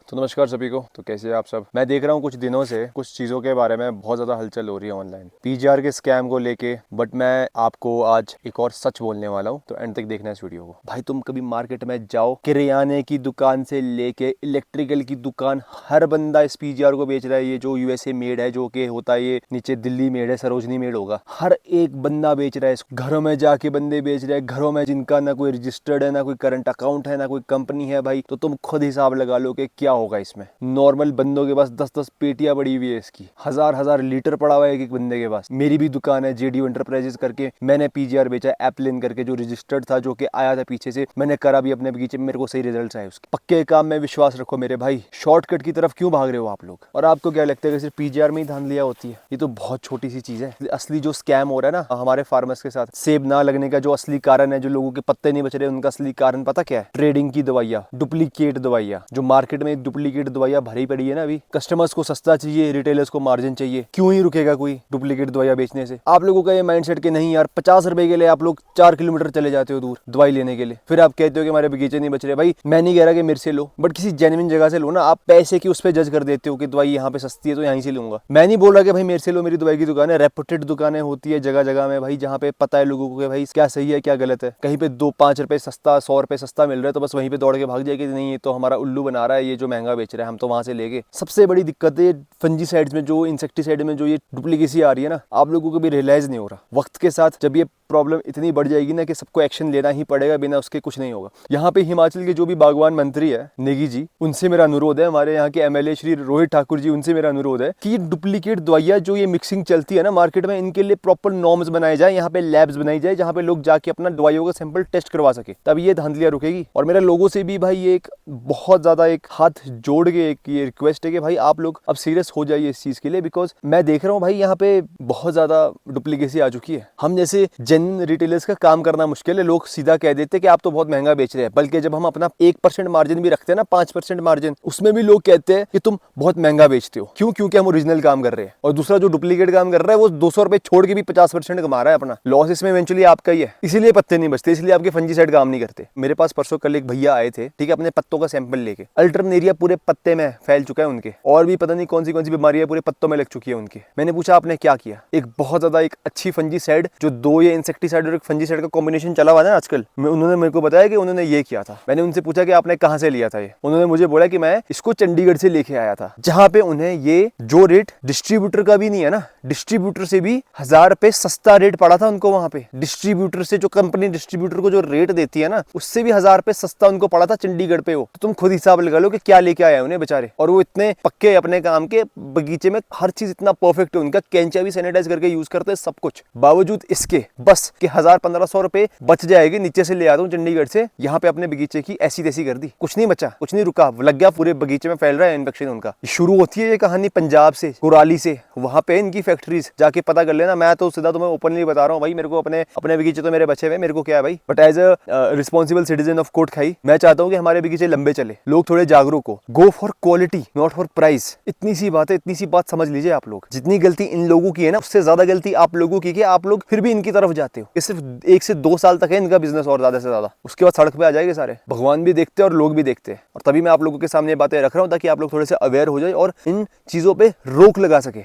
तो नमस्कार सभी को। तो कैसे हैं आप सब। मैं देख रहा हूँ कुछ दिनों से कुछ चीज़ों के बारे में बहुत ज़्यादा हलचल हो रही है ऑनलाइन पीजीआर के स्कैम को लेके। बट मैं आपको आज एक और सच बोलने वाला हूँ, तो एंड तक देखना इस वीडियो को। भाई तुम कभी मार्केट में जाओ, किराने की दुकान से लेके इलेक्ट्रिकल की दुकान, हर बंदा इस पीजीआर को बेच रहा है। ये जो यूएसए मेड है, जो कि होता है ये नीचे दिल्ली मेड है, सरोजनी मेड होगा, हर एक बंदा बेच रहा है इसको। घरों में जाके बंदे बेच रहे हैं, घरों में जिनका ना कोई रजिस्टर्ड है, ना कोई करंट अकाउंट है, ना कोई कंपनी है। भाई तो तुम खुद हिसाब लगा लो कि क्या होगा इसमें। नॉर्मल बंदों के पास 10-10 पेटियां पड़ी हुई है इसकी, हजार लीटर पड़ा हुआ है एक बंदे के पास। मेरी भी दुकान है जेडी एंटरप्राइजेस करके, मैंने पीजीआर बेचा एप्लिन करके, जो रजिस्टर्ड था, जो कि आया था पीछे से। मैंने करा भी अपने बगीचे में, मेरे को सही रिजल्ट आए उसके। पक्के काम में विश्वास रखो मेरे भाई। शॉर्टकट की तरफ क्यों भाग रहे हो आप लोग। और आपको क्या लगता है कि सिर्फ पीजीआर में ही धांधलियां होती है? ये तो बहुत छोटी सी चीज है। असली जो स्कैम हो रहा है ना हमारे फार्मर्स के साथ, सेब ना लगने का जो असली कारण है, जो लोगों के पत्ते नहीं बच रहे, उनका असली कारण पता क्या है? ट्रेडिंग की दवाइयाँ, डुप्लीकेट दवाइयाँ। जो मार्केट में डुप्लीकेट दवाइयाँ भरी पड़ी है ना अभी। कस्टमर्स को सस्ता चाहिए, रिटेलर्स को मार्जिन चाहिए। क्यों ही रुकेगा कोई डुप्लीकेट दवाइयाँ बेचने से? आप लोगों का ये माइंडसेट कि नहीं यार, 50 रुपए के लिए आप लोग 4 किलोमीटर चले जाते हो दूर दवाई लेने के लिए, फिर आप कहते हो कि हमारे बगीचे नहीं बच रहे। भाई मैं नहीं कह रहा कि मेरे से लो, बट किसी जेन्युइन जगह से लो ना। आप पैसे की उस पर जज कर देते हो कि दवाई यहाँ पे सस्ती है तो यहीं से लूंगा। मैं नहीं बोल रहा कि भाई मेरे से लो, मेरी दवाई की दुकान है, रेपुटेड दुकानें होती है जगह जगह में भाई, जहाँ पे पता है लोगों को कि भाई क्या सही है क्या गलत है। कहीं पे 2-5 रुपए सस्ता, 100 रुपए सस्ता मिल रहा है तो बस वहीं पे दौड़ के भाग जाएगी, नहीं ये तो हमारा उल्लू बना रहा है, ये जो महंगा बेच रहा है हम तो वहां से लेके। सबसे बड़ी दिक्कत है फंजीसाइड्स में, जो इंसेक्टिसाइड में जो ये डुप्लीकेसी आ रही है ना, आप लोगों को भी रियलाइज नहीं हो रहा। वक्त के साथ जब ये प्रॉब्लम इतनी बढ़ जाएगी ना कि सबको एक्शन लेना ही पड़ेगा, बिना उसके कुछ नहीं होगा। यहाँ पे हिमाचल के जो भी बागवान मंत्री है नेगी जी, उनसे मेरा अनुरोध है, हमारे यहाँ के एमएलए श्री रोहित ठाकुर जी, उनसे मेरा अनुरोध है कि ये डुप्लीकेट दवाइयाँ जो ये मिक्सिंग चलती है ना मार्केट में, इनके लिए प्रॉपर नॉर्म्स बनाए जाए, यहाँ पे लैब्स बनाई जाए जहाँ पे लोग जाके अपना दवाइयों का सैंपल टेस्ट करवा सके, तब ये धांधलियाँ रुकेगी। और मेरा लोगों से भी भाई ये एक बहुत ज्यादा एक हाथ जोड़ के एक ये रिक्वेस्ट है कि भाई आप लोग अब सीरियस हो जाइए इस चीज के लिए। बिकॉज मैं देख रहा हूँ भाई यहाँ पे बहुत ज्यादा डुप्लीकेसी आ चुकी है। हम जैसे जेन्युइन रिटेलर्स का काम करना मुश्किल है। लोग सीधा कह देते हैं कि आप तो बहुत महंगा बेच रहे हैं, बल्कि जब हम अपना 1% मार्जिन भी रखते हैं ना, 5% मार्जिन, उसमें भी लोग कहते हैं कि तुम बहुत महंगा बेचते हो। क्यों? क्योंकि हम ओरिजिनल काम कर रहे हैं। और दूसरा जो डुप्लीकेट काम कर रहा है वो 200 रुपए छोड़ के भी 50% कमा रहा है अपना। लॉस इसमें इवेंचुअली आपका ही है। इसीलिए पत्ते नहीं बचते, इसलिए आपके फंजीसाइड काम नहीं करते। मेरे पास परसों कल एक भैया आए थे, ठीक है, अपने पत्तों का सैंपल लेके। अल्टरनेरिया पूरे पत्ते में फैल चुका है उनके, और भी पता नहीं कौन सी बीमारियां पूरे पत्तों में लग चुकी है उनके। मैंने पूछा आपने क्या किया? एक बहुत ज्यादा एक अच्छी फंजीसाइड, जो 2 ये इंसेक्टिसाइड और एक फंजीसाइड का कॉम्बिनेशन चला हुआ है ना आजकल, उन्होंने मेरे को बताया कि उन्होंने ये किया था। मैंने उनसे पूछा कि आपने कहां से लिया था ये? उन्होंने मुझे बोला कि मैं इसको चंडीगढ़ से लेके आया था, जहां पे उन्हें ये जो रेट डिस्ट्रीब्यूटर का भी नहीं है ना, डिस्ट्रीब्यूटर से भी 1000 रुपए सस्ता रेट पड़ा था उनको वहां पे। डिस्ट्रीब्यूटर से, जो कंपनी डिस्ट्रीब्यूटर को जो रेट देती है ना, उससे भी 1000 रुपए सस्ता उनको पड़ा था चंडीगढ़ पे। वो तो तुम खुद हिसाब लगा लो कि क्या लेके आया उन्हें बेचारे। और वो इतने पक्के अपने काम के, बगीचे में हर चीज इतना परफेक्ट है उनका, कैंचा भी सैनिटाइज करके यूज करते हैं सब कुछ। बावजूद इसके बस कि 1000-1500 रुपए बच जाएगी, नीचे से ले आता हूँ चंडीगढ़ से, यहाँ पे अपने बगीचे की ऐसी तैसी कर दी। कुछ नहीं बचा, कुछ नहीं रुका, लग गया पूरे बगीचे में फैल रहा है इन्फेक्शन उनका। शुरू होती है ये कहानी पंजाब से, कुराली से, वहां पे इनकी फैक्ट्रीज जाके पता कर लेना। मैं तो सीधा तुम्हें ओपनली बता रहा हूँ भाई, मेरे को अपने बगीचे तो मेरे बचे हुए, मेरे को क्या है भाई। But as a responsible citizen of Kotkhai, मैं चाहता हूँ कि हमारे बगीचे लंबे चले, लोग थोड़े जागरूक हो। Go for quality, not for price. इतनी सी बात है, इतनी सी बात समझ लीजिए आप लोग। जितनी गलती इन लोगों की है ना, उससे ज्यादा गलती आप लोगों की, आप लोग फिर भी इनकी तरफ जाते हो। ये सिर्फ 1 से 2 साल तक है इनका बिजनेस, और ज्यादा से ज्यादा उसके बाद सड़क पे आ जाएंगे सारे। भगवान भी देखते हैं और लोग भी देखते हैं। और तभी मैं आप लोगों के सामने बातें रख रहा हूँ, ताकि आप लोग थोड़े से अवेयर हो जाए और इन चीजों पे रोक लगा सके।